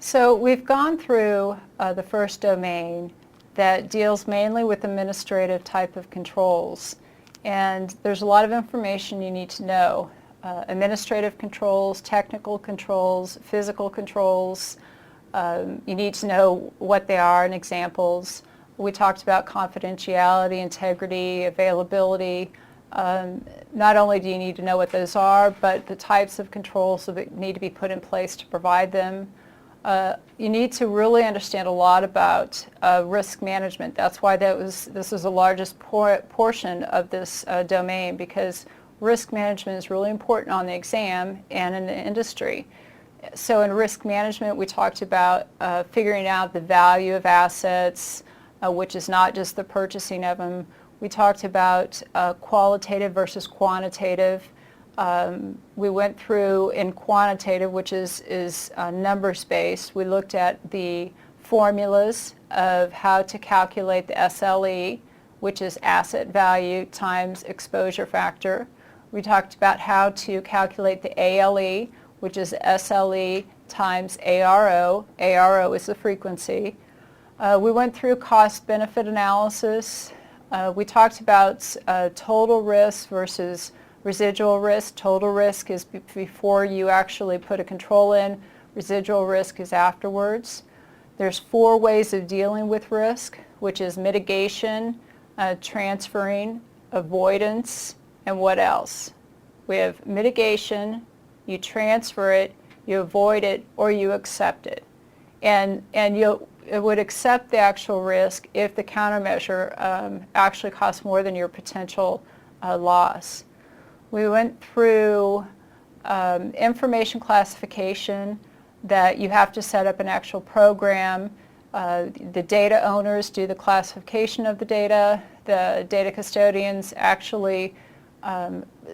So we've gone through the first domain that deals mainly with administrative type of controls. And there's a lot of information you need to know. Administrative controls, technical controls, physical controls. You need to know what they are and examples. We talked about confidentiality, integrity, availability. Not only do you need to know what those are, but the types of controls that need to be put in place to provide them. You need to really understand a lot about risk management. That's why this is the largest portion of this domain, because risk management is really important on the exam and in the industry. So in risk management, we talked about figuring out the value of assets, which is not just the purchasing of them. We talked about qualitative versus quantitative. We went through in quantitative, which is numbers based. We looked at the formulas of how to calculate the SLE, which is asset value times exposure factor. We talked about how to calculate the ALE, which is SLE times ARO. ARO is the frequency. We went through cost-benefit analysis. We talked about total risk versus residual risk. Total risk is before you actually put a control in. Residual risk is afterwards. There's 4 ways of dealing with risk, which is mitigation, transferring, avoidance, and what else? We have mitigation, you transfer it, you avoid it, or you accept it. And you would accept the actual risk if the countermeasure actually costs more than your potential loss. We went through information classification, that you have to set up an actual program. The data owners do the classification of the data custodians actually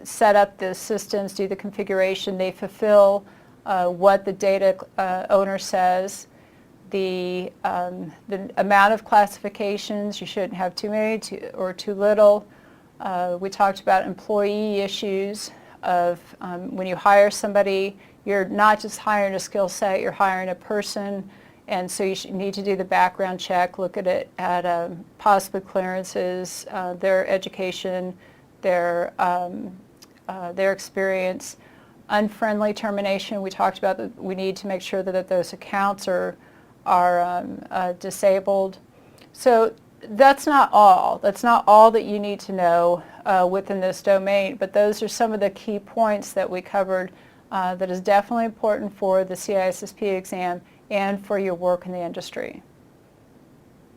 set up the systems, do the configuration, they fulfill what the data owner says. The amount of classifications, you shouldn't have too many or too little. We talked about employee issues of when you hire somebody, you're not just hiring a skill set, you're hiring a person, and so you need to do the background check, look at it at possible clearances, their education, their experience. Unfriendly termination, we talked about that we need to make sure that those accounts are disabled. So that's not all. That's not all that you need to know within this domain, but those are some of the key points that we covered that is definitely important for the CISSP exam and for your work in the industry.